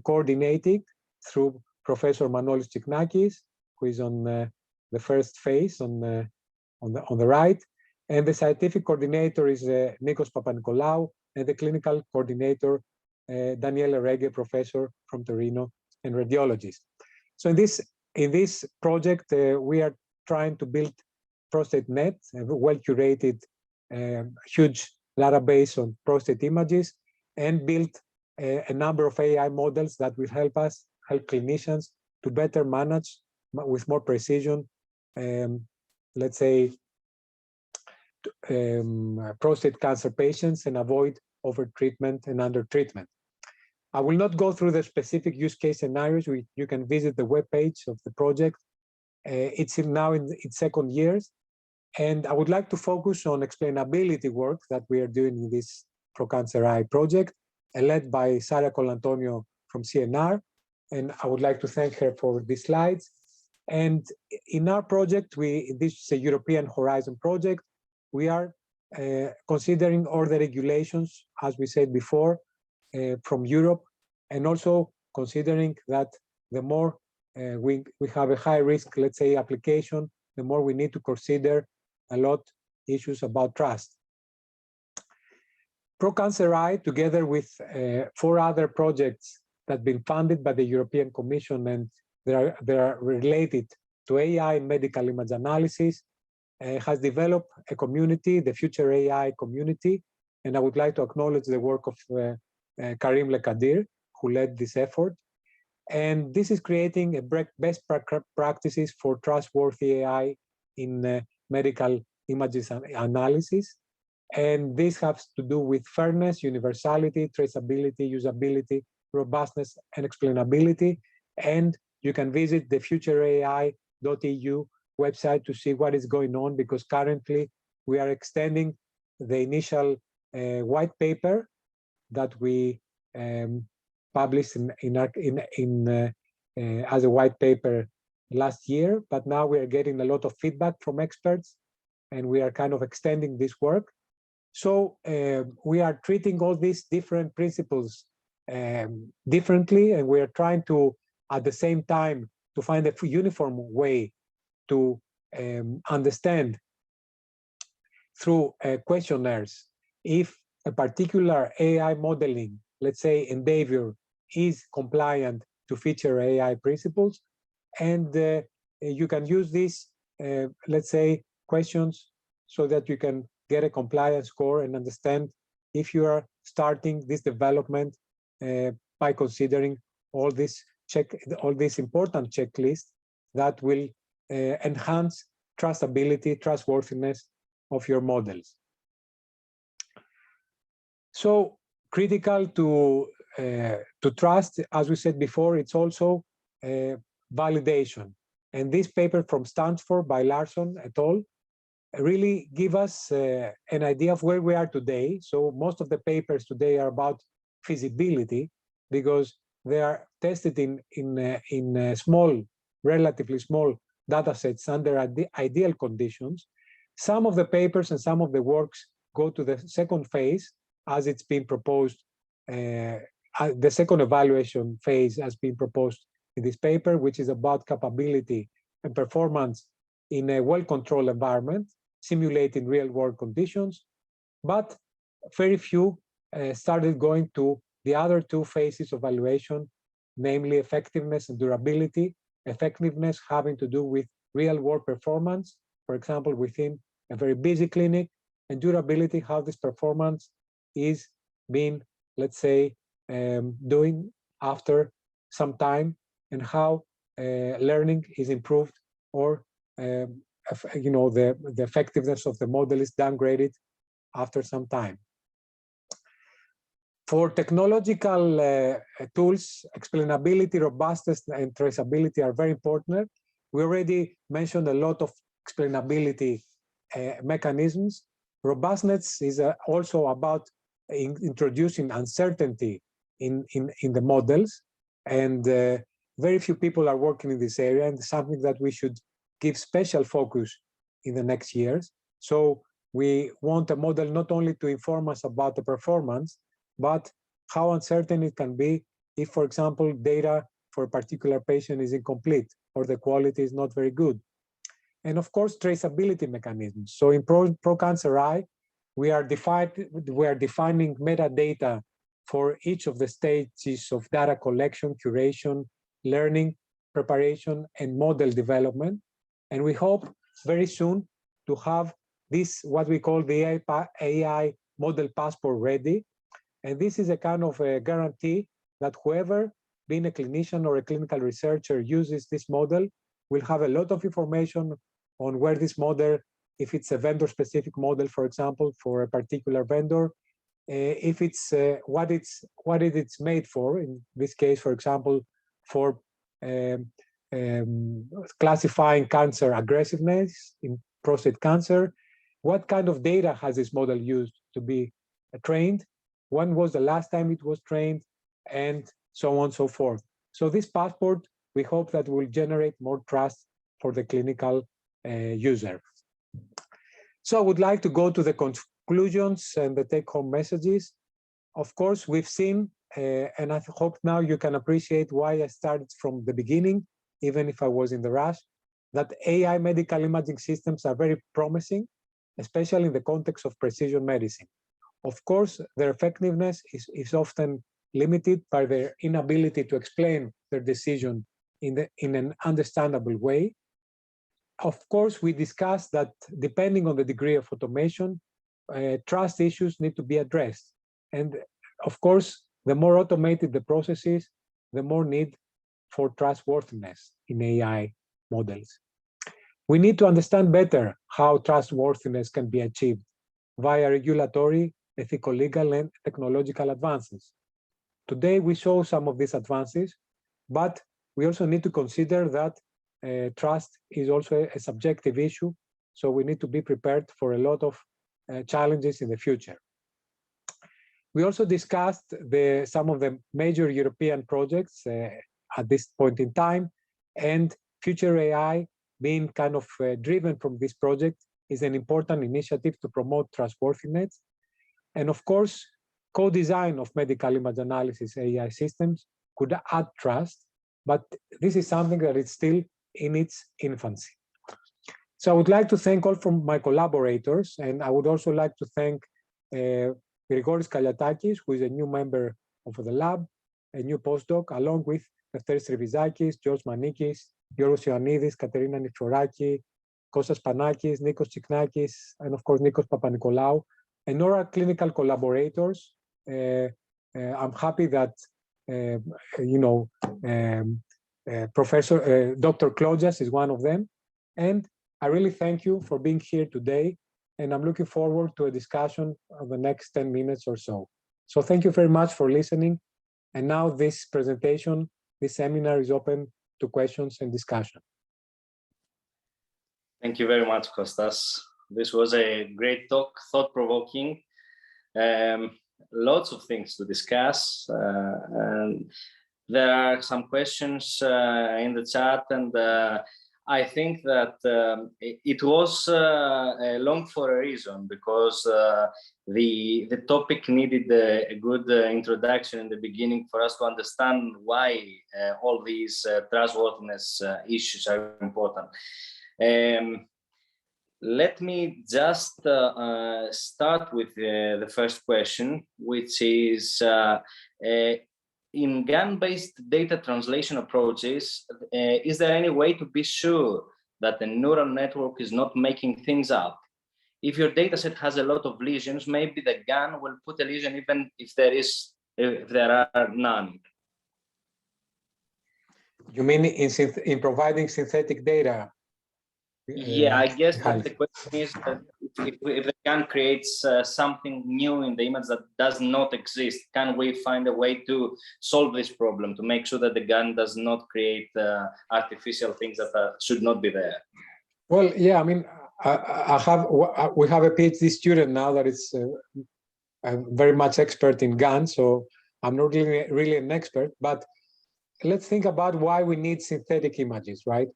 coordinating through Professor Manolis Tsiknakis, who is on the first phase on the right, and the scientific coordinator is Nikos Papanikolaou, and the clinical coordinator Daniele Regge, professor from Torino and radiologist. So in this project, we are trying to build ProstateNet, a well-curated, huge database on prostate images, and built a number of AI models that will help clinicians to better manage with more precision, let's say, prostate cancer patients and avoid over-treatment and under-treatment. I will not go through the specific use case scenarios. You can visit the webpage of the project. It's now in its second year, and I would like to focus on explainability work that we are doing in this ProCancer AI project, led by Sara Colantonio from CNR, and I would like to thank her for these slides. And in our project, this is a European Horizon project. We are considering all the regulations, as we said before, from Europe, and also considering that the more we have a high risk, let's say, application, the more we need to consider a lot issues about trust. ProCancer AI, together with 4 other projects that have been funded by the European Commission, and they are related to AI and medical image analysis, has developed a community, the Future AI community, and I would like to acknowledge the work of Karim Lekadir, who led this effort. And this is creating a best practices for trustworthy AI in medical images analysis. And this has to do with fairness, universality, traceability, usability, robustness, and explainability. And you can visit the futureai.eu website to see what is going on, because currently we are extending the initial white paper that we published as a white paper last year, but now we are getting a lot of feedback from experts, and we are kind of extending this work. So we are treating all these different principles differently, and we are trying to, at the same time, to find a uniform way to understand through questionnaires if a particular AI modeling, let's say, endeavor is compliant to Future AI principles. And you can use these, let's say, questions so that you can get a compliance score and understand if you are starting this development by considering all this important checklists that will enhance trustability, trustworthiness of your models. So critical to trust, as we said before, it's also validation. And this paper from Stanford by Larson et al. Really give us an idea of where we are today. So most of the papers today are about feasibility, because they are tested in small, relatively small data sets under ideal conditions. Some of the papers and some of the works go to the second phase, as it's been proposed. The second evaluation phase has been proposed in this paper, which is about capability and performance in a well-controlled environment, simulating real-world conditions. But very few started going to the other 2 phases of evaluation, namely effectiveness and durability. Effectiveness having to do with real-world performance, for example, within a very busy clinic, and durability, how this performance is being, let's say, doing after some time, and how learning is improved, or the effectiveness of the model is downgraded after some time. For technological tools, explainability, robustness, and traceability are very important. We already mentioned a lot of explainability mechanisms. Robustness is also about introducing uncertainty in the models, and very few people are working in this area, and something that we should give special focus in the next years. So we want a model not only to inform us about the performance, but how uncertain it can be if, for example, data for a particular patient is incomplete or the quality is not very good. And of course, traceability mechanisms. So in ProCancer AI, we are defining metadata for each of the stages of data collection, curation, learning, preparation, and model development. And we hope very soon to have this, what we call the AI model passport ready. And this is a kind of a guarantee that whoever, being a clinician or a clinical researcher, uses this model will have a lot of information on where this model, if it's a vendor-specific model, for example, for a particular vendor, if it's what it's made for. In this case, for example, for classifying cancer aggressiveness in prostate cancer, what kind of data has this model used to be trained? When was the last time it was trained? And so on and so forth. So this passport, we hope that will generate more trust for the clinical user. So I would like to go to the conclusions and the take-home messages. Of course, we've seen, and I hope now you can appreciate why I started from the beginning, even if I was in the rush, that AI medical imaging systems are very promising, especially in the context of precision medicine. Of course, their effectiveness is often limited by their inability to explain their decision in an understandable way. Of course, we discussed that depending on the degree of automation, trust issues need to be addressed. And of course, the more automated the process is, the more need for trustworthiness in AI models. We need to understand better how trustworthiness can be achieved via regulatory, ethical, legal, and technological advances. Today, we saw some of these advances, but we also need to consider that trust is also a subjective issue, so we need to be prepared for a lot of challenges in the future. We also discussed some of the major European projects at this point in time, and future AI being kind of driven from this project is an important initiative to promote trustworthiness. And of course, co-design of medical image analysis AI systems could add trust, but this is something that is still in its infancy. So I would like to thank all from my collaborators, and I would also like to thank Grigoris Kaliatakis, who is a new member of the lab, a new postdoc, along with Efteris Rivizakis, George Manikis, Giorgos Ioannidis, Katerina Niforaki, Kostas Panakis, Nikos Chiknakis, and of course Nikos Papanikolaou, and all our clinical collaborators. I'm happy that Professor Dr. Klodjas is one of them, and I really thank you for being here today, and I'm looking forward to a discussion of the next 10 minutes or so. So thank you very much for listening, and now this presentation, this seminar is open to questions and discussion. Thank you very much, Kostas. This was a great talk, thought-provoking. Lots of things to discuss, and there are some questions in the chat, and I think that it was long for a reason, because the topic needed a good introduction in the beginning for us to understand why all these trustworthiness issues are important. Let me just start with the first question, which is in GAN-based data translation approaches, is there any way to be sure that the neural network is not making things up? If your dataset has a lot of lesions, maybe the GAN will put a lesion even if there are none. You mean in providing synthetic data? Yeah, I guess that the question is that if the GAN creates something new in the image that does not exist, can we find a way to solve this problem, to make sure that the GAN does not create artificial things that should not be there? Well, yeah, I mean, we have a PhD student now that is very much expert in GAN, so I'm not really an expert, but let's think about why we need synthetic images, right?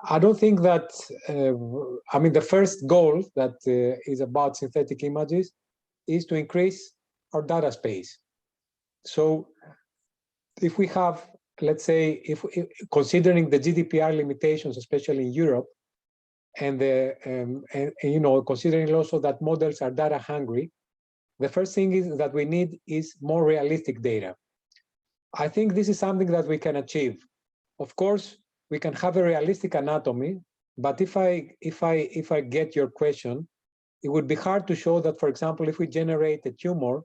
I don't think that, I mean, the first goal that is about synthetic images is to increase our data space. So if we have, let's say, if considering the GDPR limitations, especially in Europe, and considering also that models are data hungry, the first thing is that we need is more realistic data. I think this is something that we can achieve. Of course, we can have a realistic anatomy, but if I get your question, it would be hard to show that, for example, if we generate a tumor,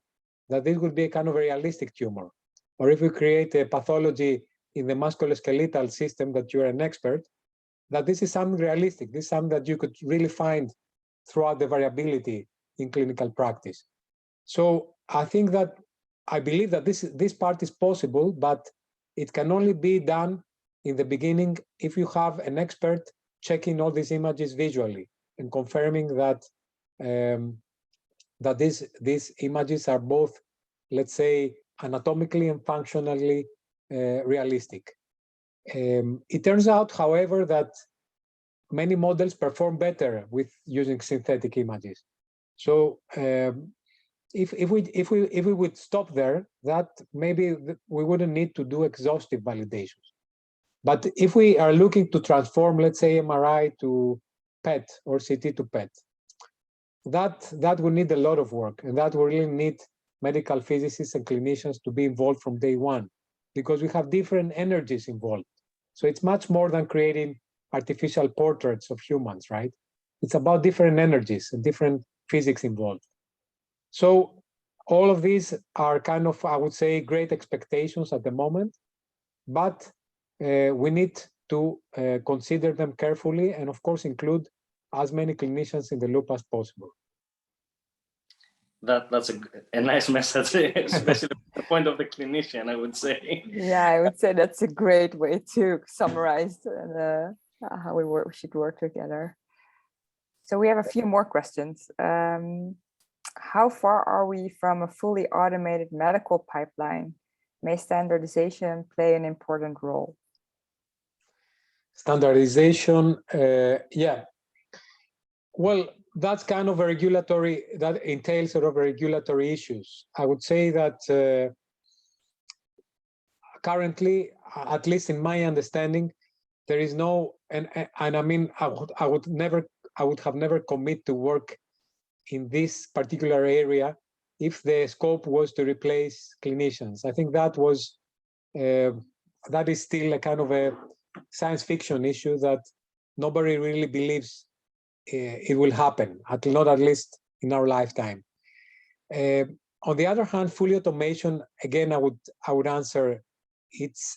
that this would be a kind of a realistic tumor. Or if we create a pathology in the musculoskeletal system that you're an expert, that this is something realistic. This is something that you could really find throughout the variability in clinical practice. So I think that, I believe that this part is possible, but it can only be done in the beginning if you have an expert checking all these images visually and confirming that that these images are both, let's say, anatomically and functionally realistic. It turns out, however, that many models perform better with using synthetic images. So if we would stop there, that maybe we wouldn't need to do exhaustive validations. But if we are looking to transform, let's say, MRI to PET or CT to PET, that will need a lot of work, and that will really need medical physicists and clinicians to be involved from day one, because we have different energies involved. So it's much more than creating artificial portraits of humans, right? It's about different energies and different physics involved. So all of these are kind of, I would say, great expectations at the moment, but we need to consider them carefully and, of course, include as many clinicians in the loop as possible. That's a nice message, especially from the point of the clinician, I would say. Yeah, I would say that's a great way to summarize how we should work together. So we have a few more questions. How far are we from a fully automated medical pipeline? May standardization play an important role? Standardization, yeah. Well, that's kind of a regulatory, that entails sort of regulatory issues. I would say that currently, at least in my understanding, there is no, and I mean, I would have never commit to work in this particular area if the scope was to replace clinicians. I think that was, that is still a kind of a science fiction issue that nobody really believes it will happen, not at least in our lifetime. On the other hand, fully automation, again, I would answer, it's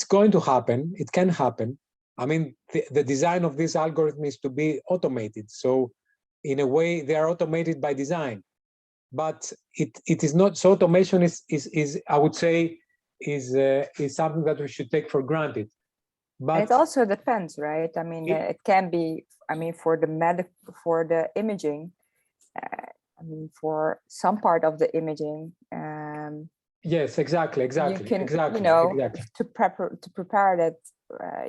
going to happen. It can happen. I mean, the design of this algorithm is to be automated. So in a way, they are automated by design, but it is not. So automation is I would say, is something that we should take for granted. But it also depends, right? I mean, it can be. I mean, for the imaging, I mean, for some part of the imaging. Yes, exactly. You can, you know, to prepare that,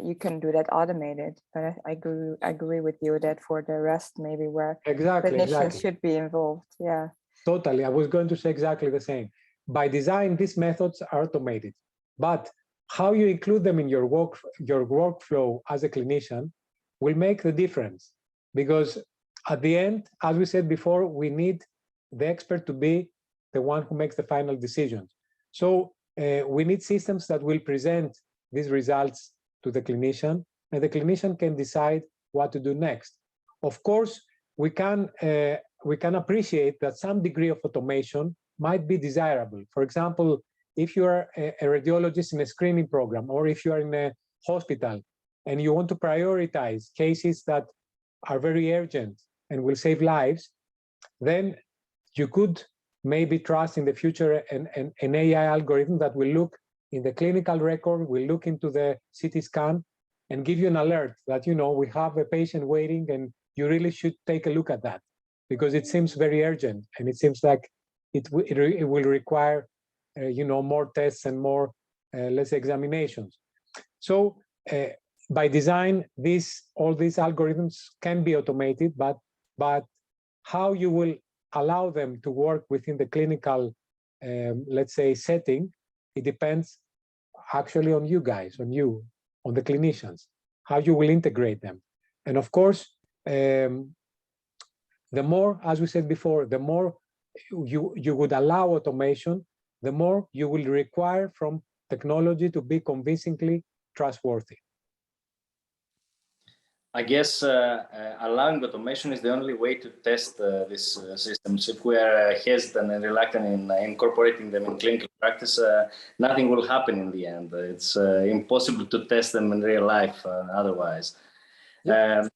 you can do that automated. But I agree with you that for the rest, maybe where clinicians should be involved. Yeah. Totally. I was going to say exactly the same. By design, these methods are automated, but how you include them in your workflow as a clinician will make the difference, because at the end, as we said before, we need the expert to be the one who makes the final decisions. So we need systems that will present these results to the clinician, and the clinician can decide what to do next. Of course, we can appreciate that some degree of automation might be desirable. For example, if you are a radiologist in a screening program, or if you are in a hospital and you want to prioritize cases that are very urgent and will save lives, then you could maybe trust in the future an AI algorithm that will look in the clinical record, will look into the CT scan and give you an alert that, you know, we have a patient waiting and you really should take a look at that, because it seems very urgent and it seems like it will require you know, more tests and more less examinations. So by design, all these algorithms can be automated, but how you will allow them to work within the clinical, let's say, setting, it depends actually on you guys, on the clinicians, how you will integrate them. And of course, the more, as we said before, the more you would allow automation, the more you will require from technology to be convincingly trustworthy. I guess allowing automation is the only way to test these systems. If we are hesitant and reluctant in incorporating them in clinical practice, nothing will happen in the end. It's impossible to test them in real life otherwise. Yep.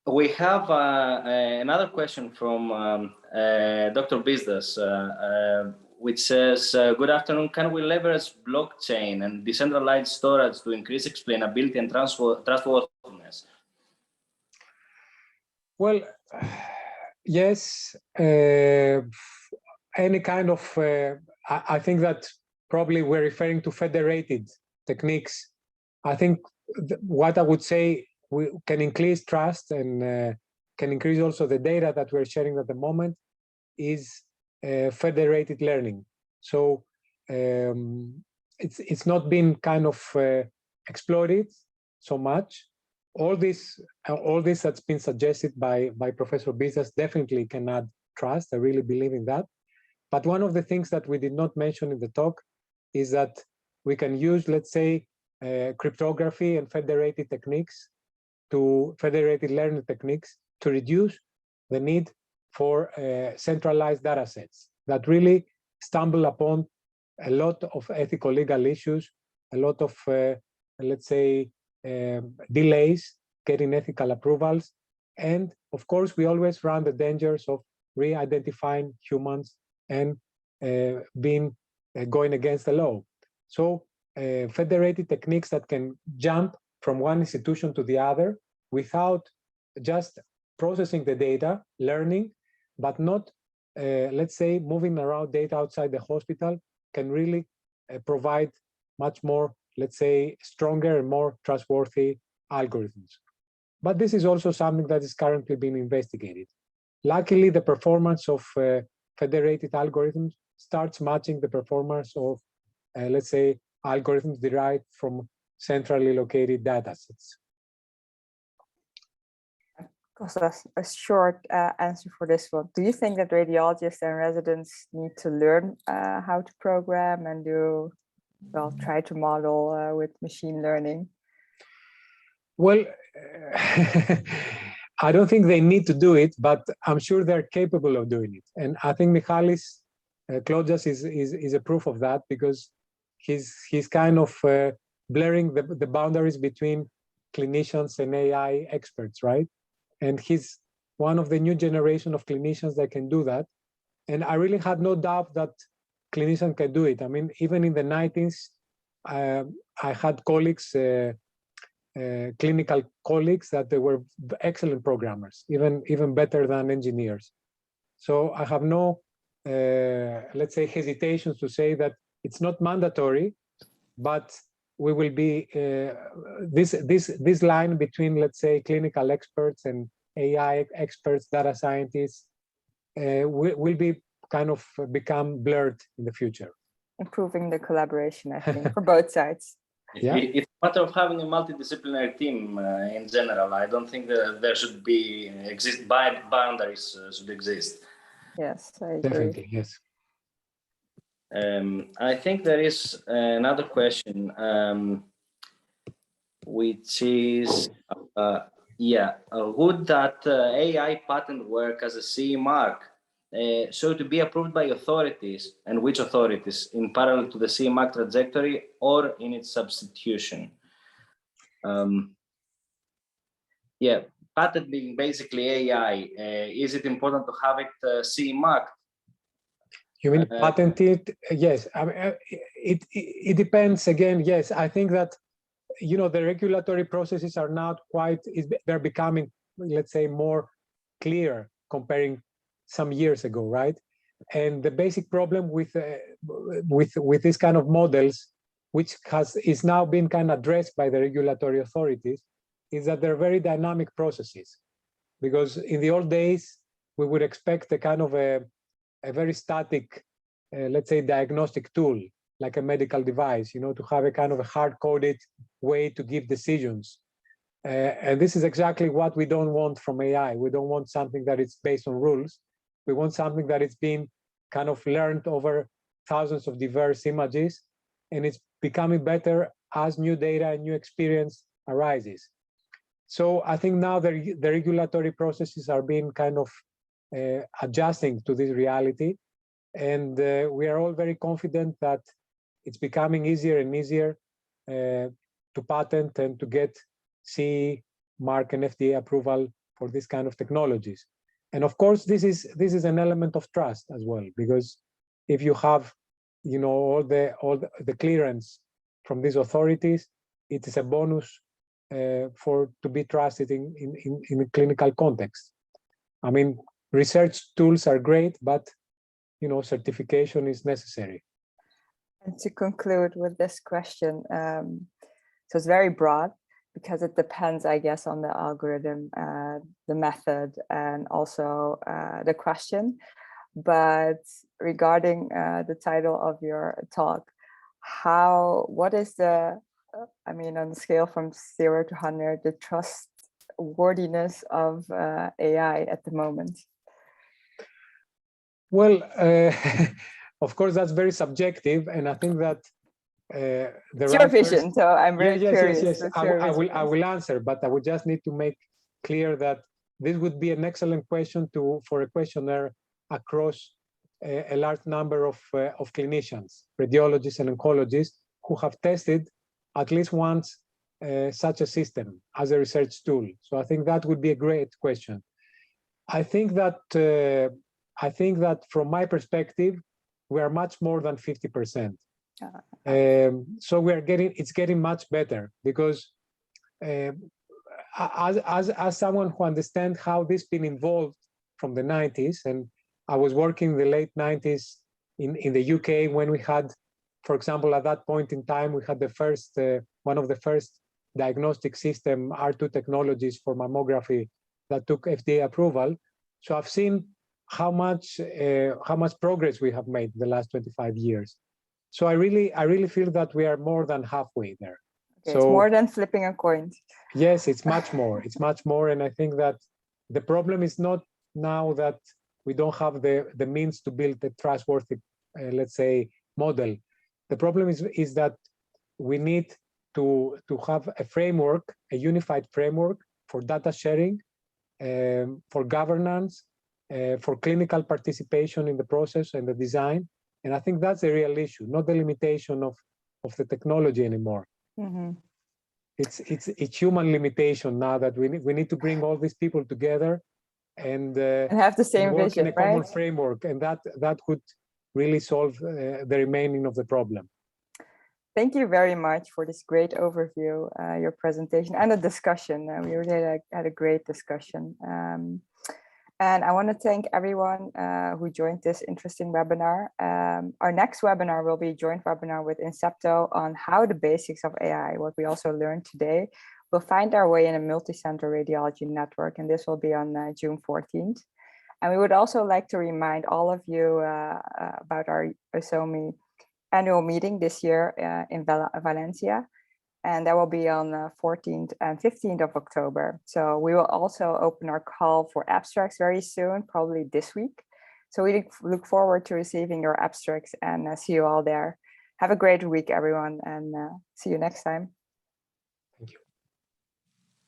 We have another question from Dr. Bizdas, which says, good afternoon, can we leverage blockchain and decentralized storage to increase explainability and trustworthiness? Well, yes, any kind of, I think that probably we're referring to federated techniques. I think what I would say, we can increase trust and can increase also the data that we're sharing at the moment is federated learning. So it's not been kind of exploited so much. All this that's been suggested by Professor Bizas definitely can add trust. I really believe in that. But one of the things that we did not mention in the talk is that we can use, let's say, cryptography and federated learning techniques to reduce the need for centralized data sets that really stumble upon a lot of ethical legal issues, a lot of, let's say, delays getting ethical approvals. And of course, we always run the dangers of re-identifying humans and going against the law. So federated techniques that can jump from one institution to the other without just processing the data, learning, but not, let's say, moving around data outside the hospital can really provide much more, let's say, stronger and more trustworthy algorithms. But this is also something that is currently being investigated. Luckily, the performance of federated algorithms starts matching the performance of, let's say, algorithms derived from centrally located data sets. Kostas, a short answer for this one. Do you think that radiologists and residents need to learn how to program and try to model with machine learning? Well, I don't think they need to do it, but I'm sure they're capable of doing it. And I think Michalis Klodjas is a proof of that, because he's kind of blurring the boundaries between clinicians and AI experts, right? And he's one of the new generation of clinicians that can do that. And I really had no doubt that clinicians can do it. I mean, even in the 90s, I had colleagues, clinical colleagues, that they were excellent programmers, even better than engineers. So I have no, let's say, hesitations to say that it's not mandatory, but we will be this line between, let's say, clinical experts and AI experts, data scientists, will be kind of become blurred in the future. Improving the collaboration, I think, for both sides. Yeah. It's a matter of having a multidisciplinary team in general. I don't think that there should be boundaries should exist. Yes, I agree. Definitely, yes. I think there is another question, which is, would that AI patent work as a CE mark, so to be approved by authorities, and which authorities, in parallel to the CE mark trajectory or in its substitution? Patent being basically AI, is it important to have it CE marked? You mean patented? Yes, I mean, it depends. Again, yes, I think that, you know, the regulatory processes are not quite, they're becoming, let's say, more clear comparing some years ago, right? And the basic problem with this kind of models, which is now being kind of addressed by the regulatory authorities, is that they're very dynamic processes. Because in the old days, we would expect a kind of a very static, let's say, diagnostic tool, like a medical device, you know, to have a kind of a hard-coded way to give decisions. And this is exactly what we don't want from AI. We don't want something that is based on rules. We want something that is being kind of learned over thousands of diverse images, and it's becoming better as new data and new experience arises. So I think now the regulatory processes are being kind of adjusting to this reality. And we are all very confident that it's becoming easier and easier to patent and to get CE mark and FDA approval for this kind of technologies. And of course, this is an element of trust as well, because if you have, you know, all the clearance from these authorities, it is a bonus to be trusted in a clinical context. I mean, research tools are great, but you know, certification is necessary. And to conclude with this question, so it's very broad because it depends, I guess, on the algorithm, the method, and also the question. But regarding the title of your talk, what is the, I mean, on the scale from 0 to 100, the trustworthiness of AI at the moment? Well, of course, that's very subjective, and I think that it's your vision. So I'm very curious. Yes. I will answer, but I would just need to make clear that this would be an excellent question for a questionnaire across a large number of clinicians, radiologists, and oncologists who have tested at least once such a system as a research tool. So I think that would be a great question. I think that from my perspective, we are much more than 50%. So it's getting much better, because as someone who understands how this been involved from the 90s, and I was working in the late 90s in the UK when we had, for example, at that point in time, we had the first one of the first diagnostic system R2 technologies for mammography that took FDA approval. So I've seen how much progress we have made in the last 25 years. So I really feel that we are more than halfway there. Okay, so, it's more than flipping a coin. Yes, it's much more. It's much more, and I think that the problem is not now that we don't have the means to build a trustworthy, let's say, model. The problem is that we need to have a framework, a unified framework for data sharing, for governance, for clinical participation in the process and the design. And I think that's a real issue, not the limitation of the technology anymore. Mm-hmm. It's human limitation now that we need to bring all these people together and have the same work vision, in a common framework, and that could really solve the remaining of the problem. Thank you very much for this great overview, your presentation, and the discussion. We really had a great discussion. And I want to thank everyone who joined this interesting webinar. Our next webinar will be a joint webinar with Incepto on how the basics of AI, what we also learned today, will find our way in a multi-center radiology network. And this will be on June 14th. And we would also like to remind all of you about our OSOMI annual meeting this year in Valencia. And that will be on 14th and 15th of October. So we will also open our call for abstracts very soon, probably this week. So we look forward to receiving your abstracts and see you all there. Have a great week, everyone, and see you next time.